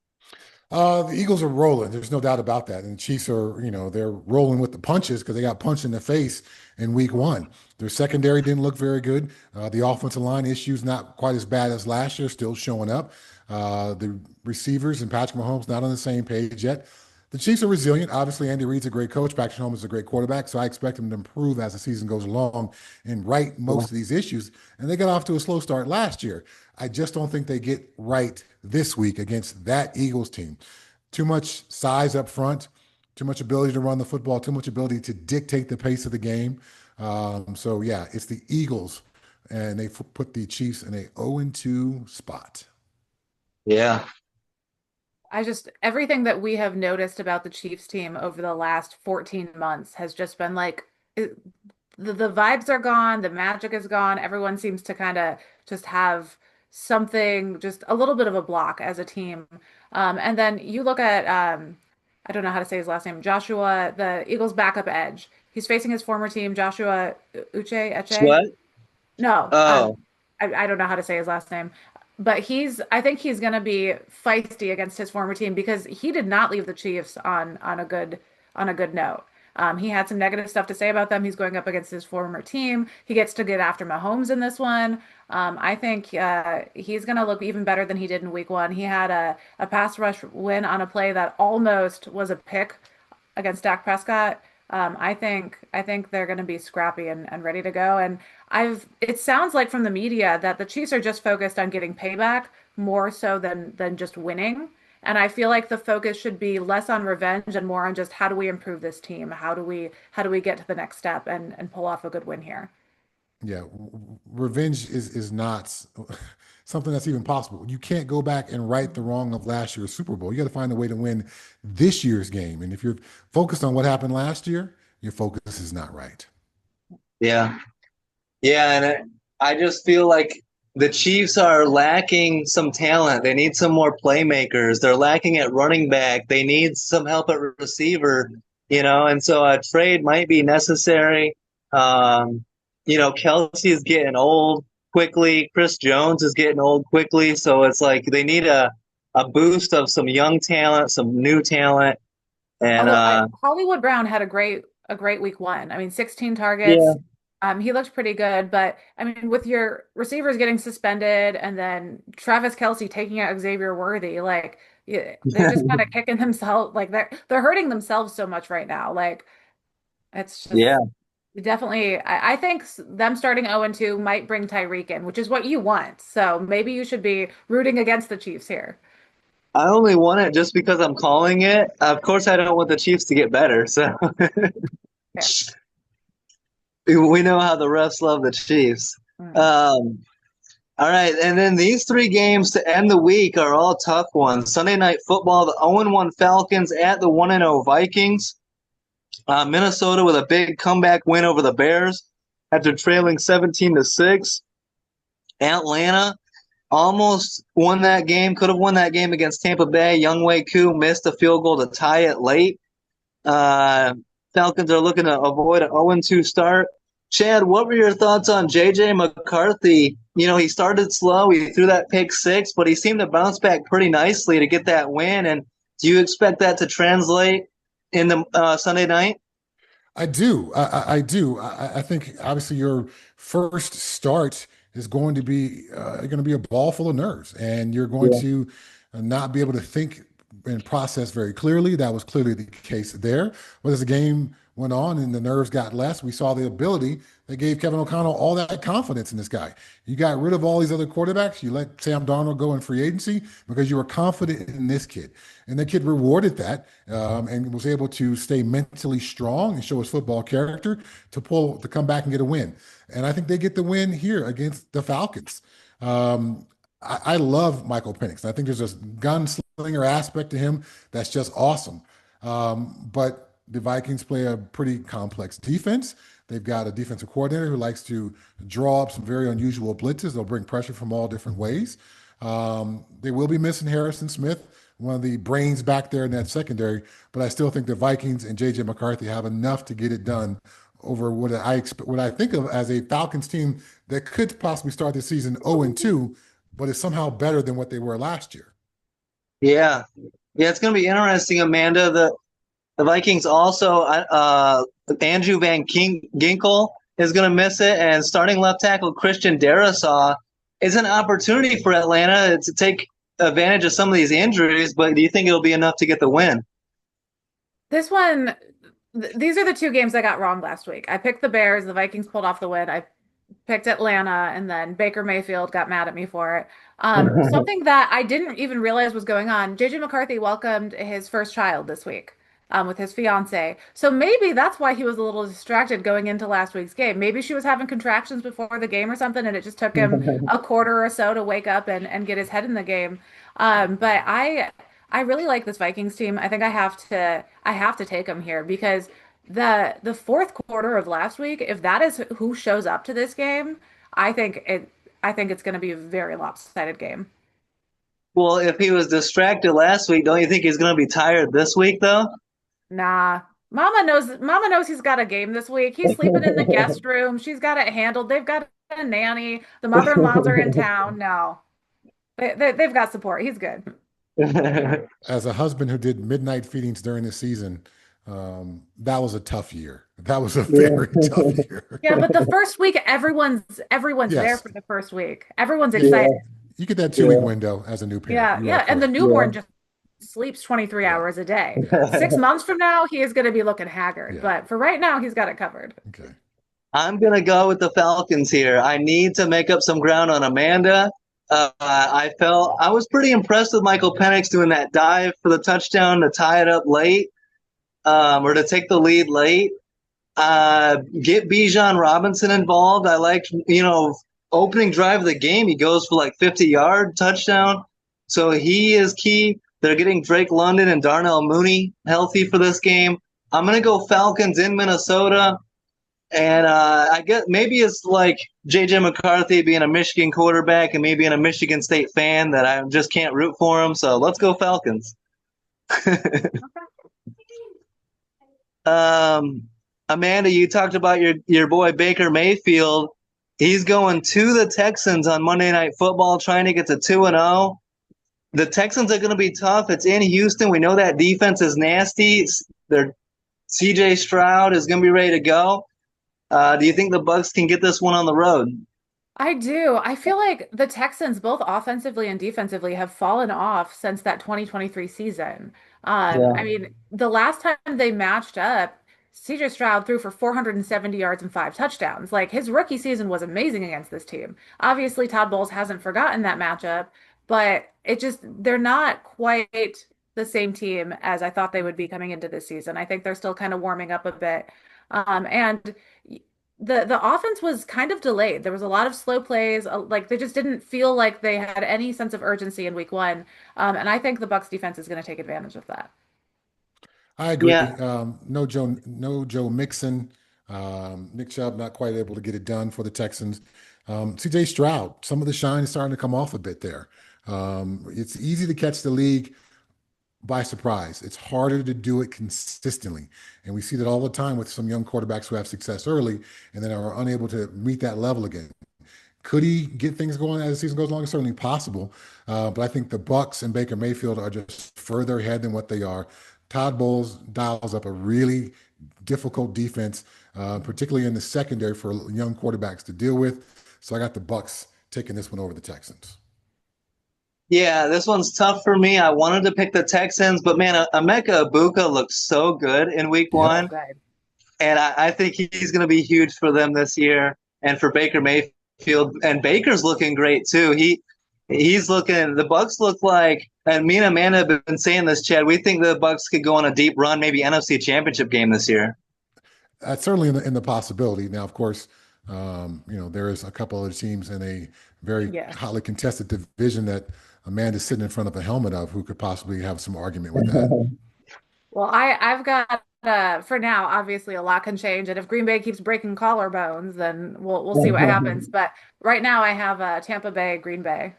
The Eagles are rolling. There's no doubt about that. And the Chiefs are, they're rolling with the punches because they got punched in the face in week one. Their secondary didn't look very good. The offensive line issues not quite as bad as last year, still showing up. The receivers and Patrick Mahomes not on the same page yet. The Chiefs are resilient. Obviously, Andy Reid's a great coach. Patrick Mahomes is a great quarterback. So I expect him to improve as the season goes along and right most of these issues. And they got off to a slow start last year. I just don't think they get right this week against that Eagles team. Too much size up front, too much ability to run the football, too much ability to dictate the pace of the game. So yeah, it's the Eagles, and they put the Chiefs in a 0-2 spot. Yeah. Everything that we have noticed about the Chiefs team over the last 14 months has just been like the vibes are gone, the magic is gone. Everyone seems to kind of just have something, just a little bit of a block as a team. And then you look at, I don't know how to say his last name, Joshua, the Eagles' backup edge. He's facing his former team, Joshua Uche. What? No, Oh, I don't know how to say his last name, but I think he's going to be feisty against his former team because he did not leave the Chiefs on a good note. He had some negative stuff to say about them. He's going up against his former team. He gets to get after Mahomes in this one. I think he's going to look even better than he did in week one. He had a pass rush win on a play that almost was a pick against Dak Prescott. I think they're going to be scrappy and ready to go. And it sounds like from the media that the Chiefs are just focused on getting payback more so than just winning. And I feel like the focus should be less on revenge and more on just how do we improve this team? How do we get to the next step and pull off a good win here? Yeah, revenge is not something that's even possible. You can't go back and right the wrong of last year's Super Bowl. You got to find a way to win this year's game. And if you're focused on what happened last year, your focus is not right. yeah. Yeah, and I just feel like the Chiefs are lacking some talent. They need some more playmakers. They're lacking at running back. They need some help at receiver, and so a trade might be necessary. Um, Kelsey is getting old quickly. Chris Jones is getting old quickly. So it's like they need a boost of some young talent, some new talent. And Hollywood Brown had a great week one. I mean, 16 yeah. targets. He looked pretty good, but I mean, with your receivers getting suspended and then Travis Kelce taking out Xavier Worthy, like yeah, they're just kind of kicking themselves, like they're hurting themselves so much right now. Like it's just Yeah. definitely. I think them starting 0-2 might bring Tyreek in, which is what you want. So maybe you should be rooting against the Chiefs here. I only want it just because I'm calling it. Of course, I don't want the Chiefs to get better. So Fair. we know how the refs love the Chiefs. Mm. Um, all right, and then these three games to end the week are all tough ones. Sunday Night Football: the 0-1 Falcons at the 1-0 Vikings. Minnesota with a big comeback win over the Bears after trailing 17-6. Atlanta almost won that game, could have won that game against Tampa Bay. Younghoe Koo missed a field goal to tie it late. Falcons are looking to avoid an 0-2 start. Chad, what were your thoughts on J.J. McCarthy? He started slow. He threw that pick six, but he seemed to bounce back pretty nicely to get that win. And do you expect that to translate in the Sunday night? I do. I do. I think obviously your first start is going to be a ball full of nerves, and you're going Yeah. to not be able to think and process very clearly. That was clearly the case there. But as the game went on and the nerves got less, we saw the ability that gave Kevin O'Connell all that confidence in this guy. You got rid of all these other quarterbacks. You let Sam Darnold go in free agency because you were confident in this kid. And the kid rewarded that and was able to stay mentally strong and show his football character to come back and get a win. And I think they get the win here against the Falcons. I love Michael Penix. I think there's a gunslinger aspect to him that's just awesome. But the Vikings play a pretty complex defense. They've got a defensive coordinator who likes to draw up some very unusual blitzes. They'll bring pressure from all different ways. They will be missing Harrison Smith, one of the brains back there in that secondary, but I still think the Vikings and J.J. McCarthy have enough to get it done over what I think of as a Falcons team that could possibly start the season 0-2, but is somehow better than what they were last year. Yeah. Yeah, it's going to be interesting, Amanda. The Vikings also, Andrew Ginkel is going to miss it, and starting left tackle Christian Darrisaw is an opportunity for Atlanta to take advantage of some of these injuries. But do you think it'll be enough to get the win? This one, these are the two games I got wrong last week. I picked the Bears, the Vikings pulled off the win. I picked Atlanta, and then Baker Mayfield got mad at me for it. Something that I didn't even realize was going on. JJ McCarthy welcomed his first child this week, with his fiance. So maybe that's why he was a little distracted going into last week's game. Maybe she was having contractions before the game or something, and it just took him a quarter or so to wake up and get his head in the game. But I really like this Vikings team. I think I have to take them here because the fourth quarter of last week, if that is who shows up to this game, I think it's going to be a very lopsided game. Well, if he was distracted last week, don't you think he's going to be tired this week, though? Nah. Mama knows he's got a game this week. He's sleeping in the guest room. She's got it handled. They've got a nanny. The mother-in-laws are in town. No. They've got support. He's good. As a husband who did midnight feedings during the season, that was a tough year. That was a very tough year. Yeah, but the first week, everyone's there Yes. for the first week. Everyone's Yeah, excited. You get that 2 week yeah, window as a new parent. Yeah, You are yeah. And the correct. newborn just sleeps 23 Yeah. hours a day. 6 months from now, he is going to be looking haggard. Yeah. But for right now, he's got it covered. Okay. I'm going to go with the Falcons here. I need to make up some ground on Amanda. I was pretty impressed with Michael Penix doing that dive for the touchdown to tie it up late, or to take the lead late. Get Bijan Robinson involved. I liked, opening drive of the game. He goes for like 50-yard touchdown. So he is key. They're getting Drake London and Darnell Mooney healthy for this game. I'm going to go Falcons in Minnesota. And I guess maybe it's like JJ McCarthy being a Michigan quarterback and me being a Michigan State fan that I just can't root for him. So let's go Falcons. Um, Amanda, you talked about your boy Baker Mayfield. He's going to the Texans on Monday Night Football, trying to get to 2-0. The Texans are going to be tough. It's in Houston. We know that defense is nasty. Their CJ Stroud is going to be ready to go. Do you think the Bucks can get this one on the road? I do. I feel like the Texans, both offensively and defensively, have fallen off since that 2023 season. I Yeah. mean, the last time they matched up, CJ Stroud threw for 470 yards and 5 touchdowns. Like his rookie season was amazing against this team. Obviously, Todd Bowles hasn't forgotten that matchup, but they're not quite the same team as I thought they would be coming into this season. I think they're still kind of warming up a bit. And the offense was kind of delayed. There was a lot of slow plays. Like they just didn't feel like they had any sense of urgency in week one. And I think the Bucks defense is going to take advantage of that. I agree. Yeah. No Joe Mixon. Nick Chubb not quite able to get it done for the Texans. CJ Stroud, some of the shine is starting to come off a bit there. It's easy to catch the league by surprise. It's harder to do it consistently. And we see that all the time with some young quarterbacks who have success early and then are unable to meet that level again. Could he get things going as the season goes along? It's certainly possible. But I think the Bucks and Baker Mayfield are just further ahead than what they are. Todd Bowles dials up a really difficult defense, particularly in the secondary for young quarterbacks to deal with. So I got the Bucks taking this one over the Texans. Yeah, this one's tough for me. I wanted to pick the Texans, but man, Emeka Ibuka looks so good in week Yep. So one. good. And I think he's going to be huge for them this year and for Baker Mayfield. And Baker's looking great too. He's looking. The Bucks look like, and me and Amanda have been saying this, Chad. We think the Bucks could go on a deep run, maybe NFC Championship game this year. That's certainly in the possibility. Now, of course, there is a couple of teams in a very Yeah. hotly contested division that Amanda's sitting in front of a helmet of who could possibly have some argument with that. Well, I've got for now, obviously a lot can change. And if Green Bay keeps breaking collarbones, then we'll see what happens. But right now I have Tampa Bay, Green Bay,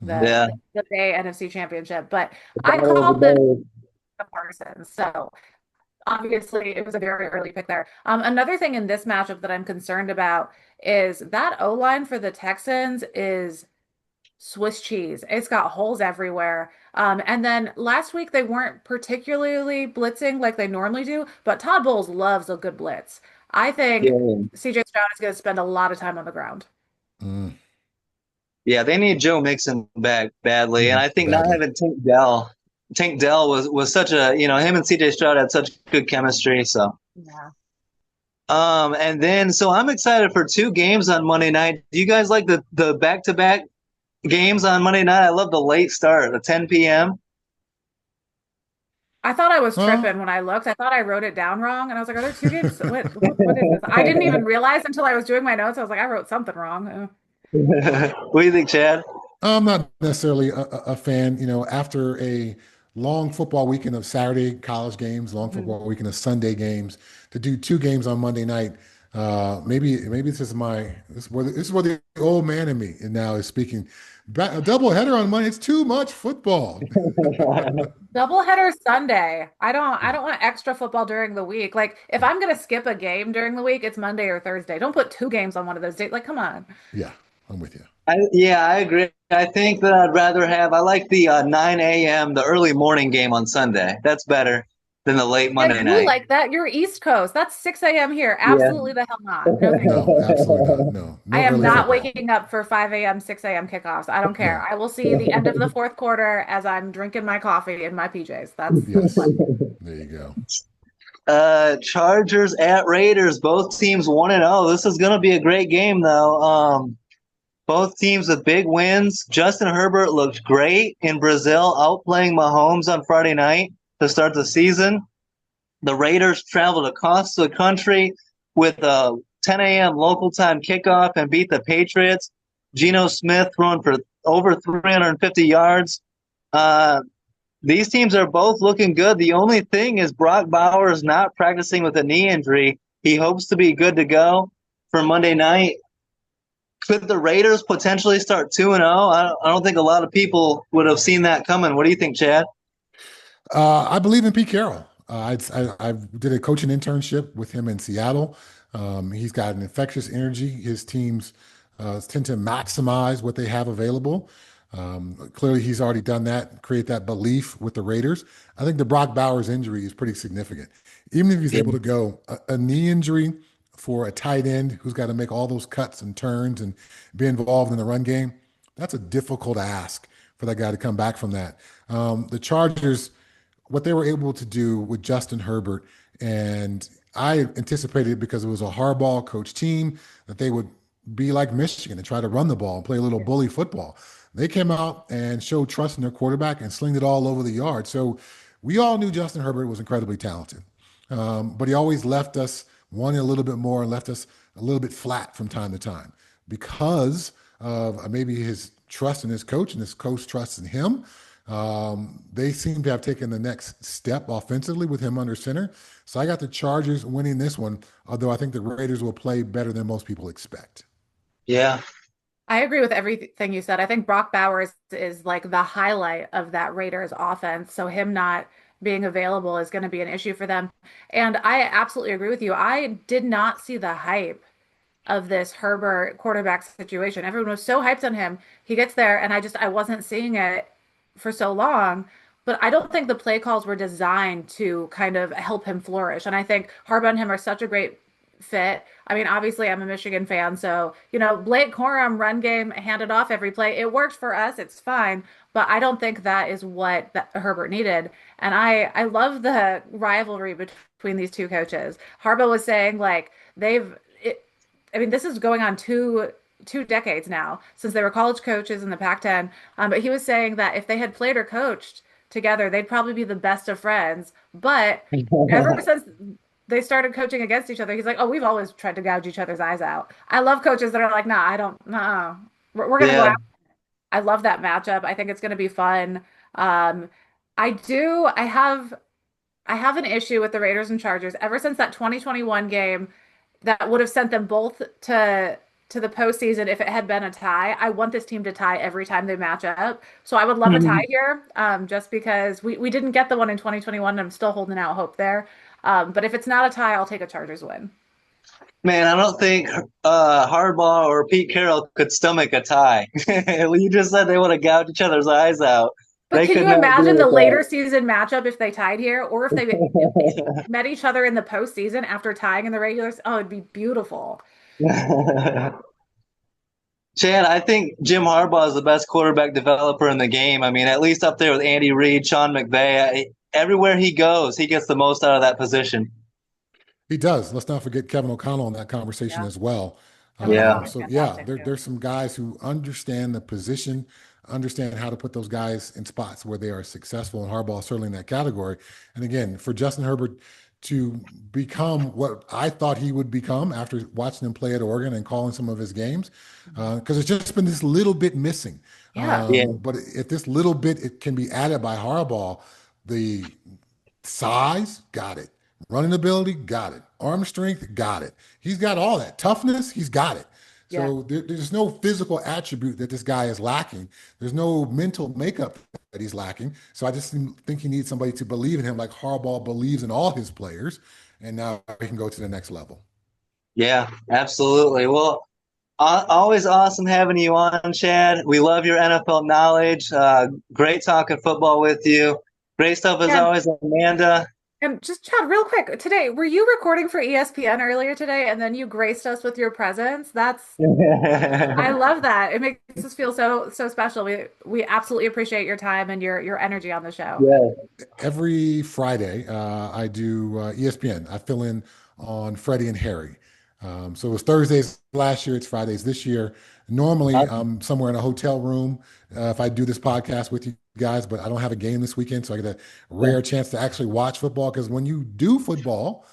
the Yeah. the Bay NFC Championship. But I called them the Parsons. So obviously, it was a very early pick there. Another thing in this matchup that I'm concerned about is that O line for the Texans is Swiss cheese. It's got holes everywhere. And then last week they weren't particularly blitzing like they normally do, but Todd Bowles loves a good blitz. I think Yeah. CJ Stroud is going to spend a lot of time on the ground. Mm, Yeah, they need Joe Mixon back badly, and I think not badly. having Tank Dell was such a him and CJ Stroud had such good chemistry. So Yeah. and then so I'm excited for two games on Monday night. Do you guys like the back to back games on Monday night? I love the late start, the 10 p.m. I thought I was Well, tripping when I looked. I thought I wrote it down wrong, and I was like, "Are there two games? What is this?" I didn't even realize until I was doing my notes. I was like, "I wrote something wrong." What do you think, Chad? I'm not necessarily a fan. After a long football weekend of Saturday college games, long Mhm. football weekend of Sunday games, to do two games on Monday night, maybe this is where the old man in me and now is speaking. A double header on Monday, it's too much football. Doubleheader Sunday. I don't want extra football during the week. Like if I'm gonna skip a game during the week, it's Monday or Thursday. Don't put two games on one of those days. Like, come on. Yeah, I'm with you. Yeah, I agree. I think that I'd rather have. I like the 9 a.m. the early morning game on Sunday. That's better than the late I Monday do night. like that. You're East Coast. That's 6 a.m. here. Yeah. Absolutely the hell not. No, thank you. No, absolutely not. No, I no am early not football. waking up for 5 a.m., 6 a.m. kickoffs. I don't care. No. I will see the end of the fourth quarter as I'm drinking my coffee in my PJs. That's fine. Yes, there you go. Chargers at Raiders. Both teams 1-0. This is going to be a great game, though. Both teams with big wins. Justin Herbert looked great in Brazil, outplaying Mahomes on Friday night to start the season. The Raiders traveled across the country with a 10 a.m. local time kickoff and beat the Patriots. Geno Smith throwing for over 350 yards. Uh, these teams are both looking good. The only thing is Brock Bowers not practicing with a knee injury. He hopes to be good to go for Monday night. Could the Raiders potentially start 2-0? I don't think a lot of people would have seen that coming. What do you think, Chad? I believe in Pete Carroll. I did a coaching internship with him in Seattle. He's got an infectious energy. His teams tend to maximize what they have available. Clearly, he's already done that, create that belief with the Raiders. I think the Brock Bowers injury is pretty significant. Even if he's Yeah. able to go, a knee injury for a tight end who's got to make all those cuts and turns and be involved in the run game, that's a difficult ask for that guy to come back from that. The Chargers, what they were able to do with Justin Herbert, and I anticipated because it was a Harbaugh coach team that they would be like Michigan and try to run the ball and play a little bully football. They came out and showed trust in their quarterback and slinged it all over the yard. So we all knew Justin Herbert was incredibly talented, but he always left us wanting a little bit more and left us a little bit flat from time to time because of maybe his trust in his coach and his coach trusts in him. They seem to have taken the next step offensively with him under center. So I got the Chargers winning this one, although I think the Raiders will play better than most people expect. Yeah. I agree with everything you said. I think Brock Bowers is like the highlight of that Raiders offense. So him not being available is going to be an issue for them. And I absolutely agree with you. I did not see the hype of this Herbert quarterback situation. Everyone was so hyped on him. He gets there, and I wasn't seeing it for so long. But I don't think the play calls were designed to kind of help him flourish. And I think Harbaugh and him are such a great fit. I mean, obviously, I'm a Michigan fan, so Blake Corum run game handed off every play. It worked for us. It's fine, but I don't think that is what Herbert needed. And I love the rivalry between these two coaches. Harbaugh was saying like they've I mean, this is going on two decades now since they were college coaches in the Pac-10. But he was saying that if they had played or coached together, they'd probably be the best of friends. But ever since they started coaching against each other, he's like, "Oh, we've always tried to gouge each other's eyes out." I love coaches that are like, "Nah, I don't. Nah, we're gonna go Yeah. out." I love that matchup. I think it's gonna be fun. Um, I do. I have an issue with the Raiders and Chargers ever since that 2021 game that would have sent them both to the postseason if it had been a tie. I want this team to tie every time they match up. So I would love a tie here, just because we didn't get the one in 2021 and I'm still holding out hope there. But if it's not a tie, I'll take a Chargers win. Man, I don't think Harbaugh or Pete Carroll could stomach a tie. You just said they would have gouged each other's eyes out. But They can could you not imagine deal the later with season matchup if they tied here, or if they that. met each other in the postseason after tying in the regulars? Oh, it'd be beautiful. Chad, I think Jim Harbaugh is the best quarterback developer in the game. I mean, at least up there with Andy Reid, Sean McVay. Everywhere he goes, he gets the most out of that position. He does. Let's not forget Kevin O'Connell in that conversation Yeah. as well. Kevin Yeah. O'Connell is So yeah, fantastic too. there's some guys who understand the position, understand how to put those guys in spots where they are successful, and Harbaugh is certainly in that category. And again, for Justin Herbert to become what I thought he would become after watching him play at Oregon and calling some of his games, Mhm. because it's just been this little bit missing. Yeah. Yeah. But if this little bit it can be added by Harbaugh, the size, got it. Running ability, got it. Arm strength, got it. He's got all that. Toughness, he's got it. Yeah. So there's no physical attribute that this guy is lacking. There's no mental makeup that he's lacking. So I just think he needs somebody to believe in him, like Harbaugh believes in all his players. And now he can go to the next level. Yeah, absolutely. Well, always awesome having you on, Chad. We love your NFL knowledge. Great talking football with you. Great stuff as And always, Amanda. and just Chad, real quick, today, were you recording for ESPN earlier today and then you graced us with your presence? I love that. It makes us feel so special. We absolutely appreciate your time and your energy on the show. Yeah. Every Friday, I do ESPN. I fill in on Freddie and Harry. So it was Thursdays last year. It's Fridays this year. Normally, I'm somewhere in a hotel room if I do this podcast with you guys, but I don't have a game this weekend, so I get a rare chance to actually watch football. Because when you do football,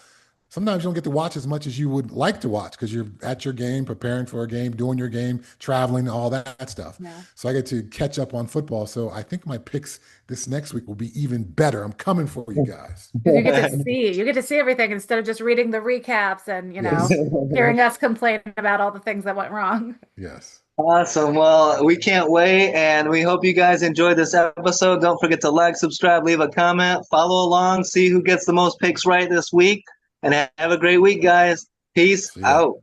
sometimes you don't get to watch as much as you would like to watch because you're at your game, preparing for a game, doing your game, traveling, all that stuff. Yeah. So I get to catch up on football. So I think my picks this next week will be even better. I'm coming for you guys. Because you get to see everything instead of just reading the recaps and, Yes. hearing us complain about all the things that went wrong. Yes. Awesome. Well, we can't wait, and we hope you guys enjoyed this episode. Don't forget to like, subscribe, leave a comment, follow along, see who gets the most picks right this week, and have a great week, guys. Peace See ya. out.